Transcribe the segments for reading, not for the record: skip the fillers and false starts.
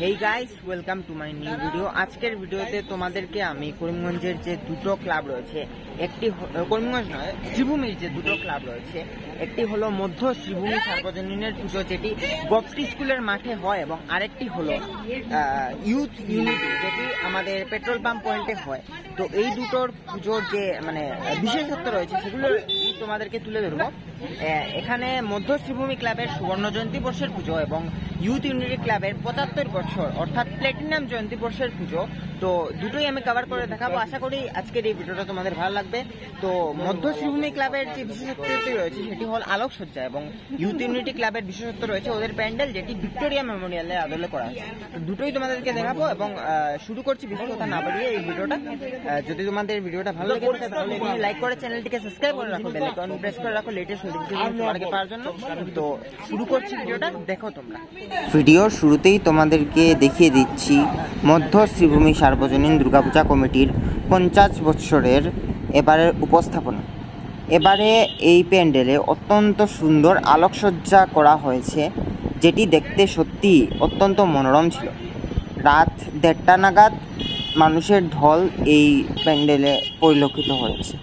Hey guys, welcome to my new video. আজকের ভিডিওতে তোমাদেরকে আমি করিমগঞ্জের যে দুটো ক্লাব রয়েছে, একটি করিমগঞ্জ নয়, শ্রীভূমির যে দুটো ক্লাব রয়েছে, একটি হলো মধ্য শ্রীভূমি সার্বজনীনের পুজো, যেটি গভটি স্কুলের মাঠে হয়, এবং আরেকটি হলো ইউথ ইউনিটি, যেটি আমাদের পেট্রোল পাম্প পয়েন্টে হয়। তো এই দুটোর পুজোর যে বিশেষত্ব রয়েছে সেগুলো তোমাদেরকে তুলে ধরবো। এখানে মধ্য শ্রীভূমি ক্লাবের সুবর্ণ জয়ন্তী বর্ষের পুজো এবং ইউথ ইউনিটি ক্লাবের 75 বছর অর্থাৎ প্ল্যাটিনাম জয়ন্তী বর্ষের পুজো। তো দুটোই আমি কভার করে দেখাবো। আশা করি আজকের এই ভিডিওটা তোমাদের ভালো লাগবে। তো মধ্য শ্রীভূমি ক্লাবের যে বিশেষত্বটি রয়েছে সেটি হল আলোকসজ্জা, এবং ইউথ ইউনিটি ক্লাবের বিশেষত্ব রয়েছে ওদের প্যান্ডেল, যেটি ভিক্টোরিয়া মেমোরিয়ালের আদলে করা হয়েছে। তো দুটোই তোমাদেরকে দেখাবো, এবং শুরু করছি বেশি কথা না বাড়িয়ে এই ভিডিওটা। যদি তোমাদের ভিডিওটা ভালো লাগে তাহলে লাইক করে চ্যানেলটিকে সাবস্ক্রাইব করে রাখো, বেল আইকন প্রেস করে রাখো লেটেস্ট নোটিফিকেশন সবার আগে পাওয়ার জন্য। তো শুরু করছি ভিডিওটা, দেখো তোমরা। ভিডিওর শুরুতেই তোমাদেরকে দেখিয়ে দিচ্ছি মধ্য শ্রীভূমি সার্বজনীন দুর্গাপূজা কমিটির 50 বছরের এবারের উপস্থাপনা। এবারে এই প্যান্ডেলে অত্যন্ত সুন্দর আলোকসজ্জা করা হয়েছে, যেটি দেখতে সত্যি অত্যন্ত মনোরম ছিল। রাত 1:30 নাগাদ মানুষের ঢল এই প্যান্ডেলে পরিলক্ষিত হয়েছে।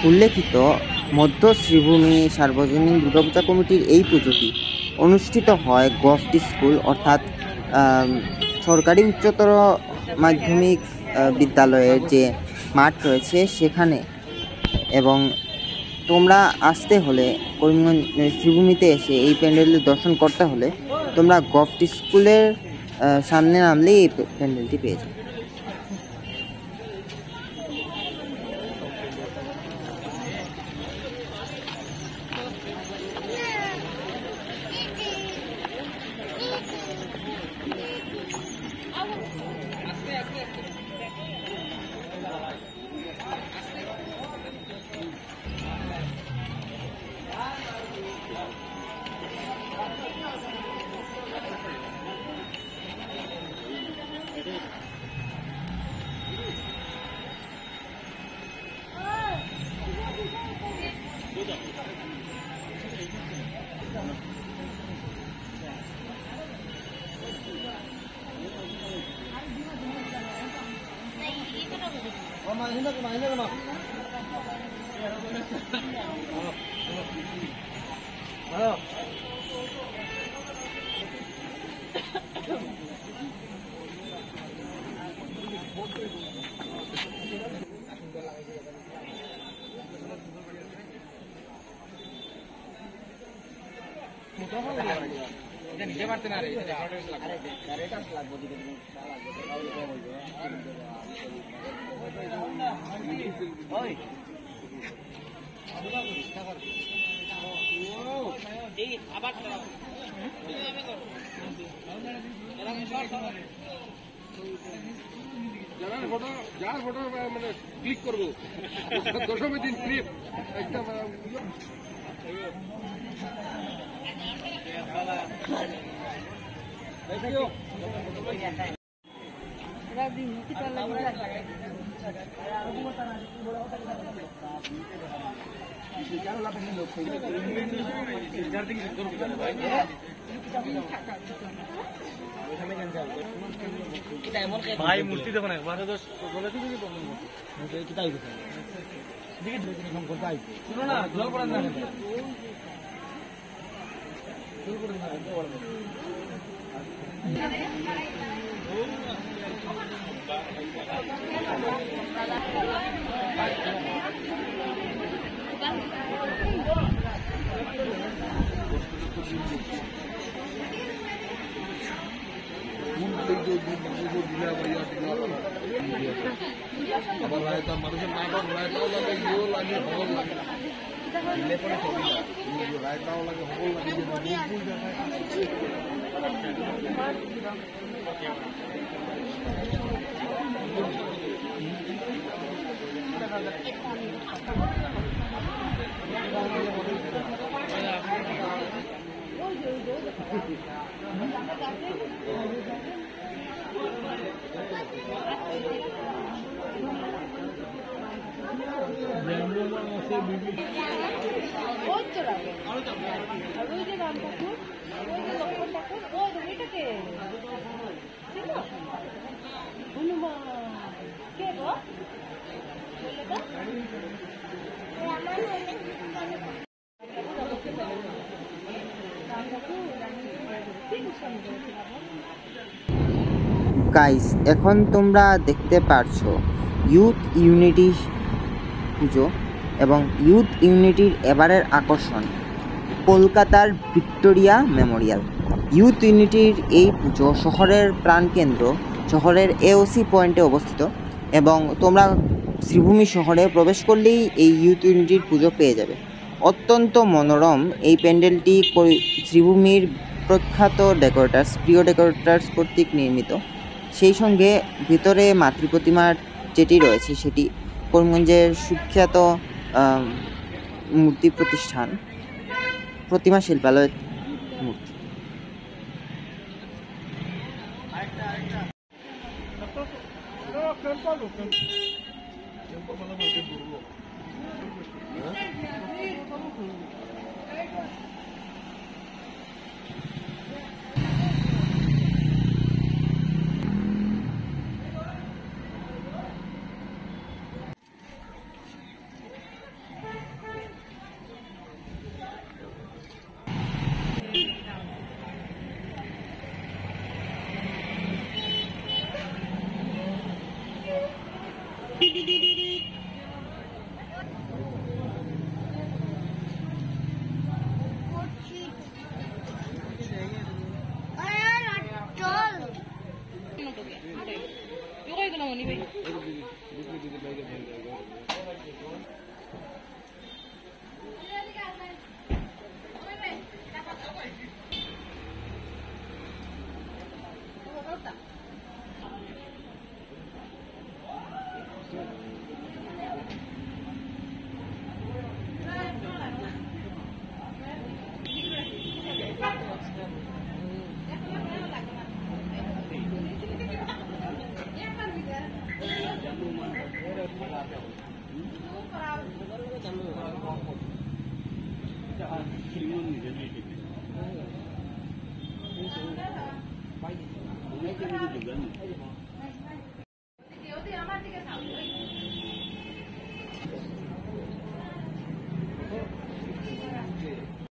উল্লেখিত মধ্য শ্রীভূমি সার্বজনীন দুর্গাপূজা কমিটির এই পুজোটি অনুষ্ঠিত হয় গভটি স্কুল অর্থাৎ সরকারি উচ্চতর মাধ্যমিক বিদ্যালয়ের যে মাঠ রয়েছে সেখানে। এবং তোমরা আসতে হলে করিমগঞ্জ শ্রীভূমিতে এসে এই প্যান্ডেলের দর্শন করতে হলে তোমরা গভটি স্কুলের সামনে নামলেই এই প্যান্ডেলটি পেয়ে যাবে। নিজে পারতে না রে, যার ফটো মানে ক্লিক করবো 10ম দিন ক্লিপ একদম ভাই মূর্তি দেখো না একবার শুনো না জল পড়ান না আবার রায়তা মানুষের নাটক রায়তাও লাগে ইয়েও লাগে হল লাগে দিলে পরে ছবি রায়তাও লাগে হল গাইস, এখন তোমরা দেখতে পারছো ইউথ ইউনিটি পুজো এবং ইউথ ইউনিটির এবারের আকর্ষণ কলকাতার ভিক্টোরিয়া মেমোরিয়াল। ইউথ ইউনিটির এই পুজো শহরের প্রাণকেন্দ্র শহরের এওসি পয়েন্টে অবস্থিত এবং তোমরা শ্রীভূমি শহরে প্রবেশ করলেই এই ইউথ ইউনিটির পুজো পেয়ে যাবে। অত্যন্ত মনোরম এই প্যান্ডেলটি শ্রীভূমির প্রখ্যাত প্রিয় ডেকোরেটার্স কর্তৃক নির্মিত। সেই সঙ্গে ভিতরে মাতৃপ্রতিমার যেটি রয়েছে সেটি করিমগঞ্জের সুখ্যাত মূর্তি প্রতিষ্ঠান প্রতিমা শিল্পালয়ের মূর্তি।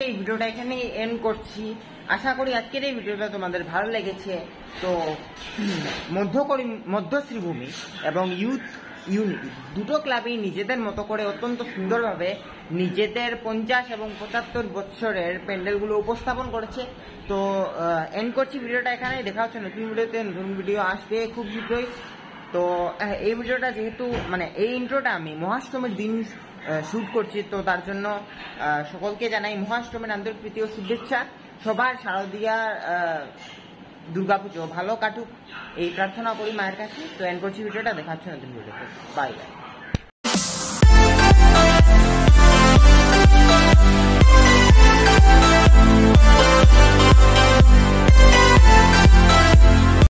এই ভিডিওটা এখানে এন্ড করছি। আশা করি আজকের এই ভিডিওটা তোমাদের ভালো লেগেছে। তো মধ্য শ্রীভূমি এবং ইউথ ইউনিটি দুটো ক্লাবই নিজেদের মতো করে অত্যন্ত সুন্দরভাবে নিজেদের 50 এবং 75 বছরের প্যান্ডেলগুলো উপস্থাপন করেছে। তো এন্ড করছি ভিডিওটা এখানে। দেখা হচ্ছে নতুন ভিডিওতে। নতুন ভিডিও আসবে খুব শীঘ্রই। তো এই ভিডিওটা যেহেতু এই ইন্ট্রোটা আমি মহাষ্টমীর দিন শুট করছি, তো তার জন্য সকলকে জানাই মহাষ্টমীর আন্তরিক প্রীতি ও শুভেচ্ছা। সবার শারদীয়ার দুর্গাপুজো ভালো কাটুক এই প্রার্থনা করি মায়ের কাছে। তো এন্ড করছি ভিডিওটা। দেখা হচ্ছে নতুন ভিডিওতে। Bye bye.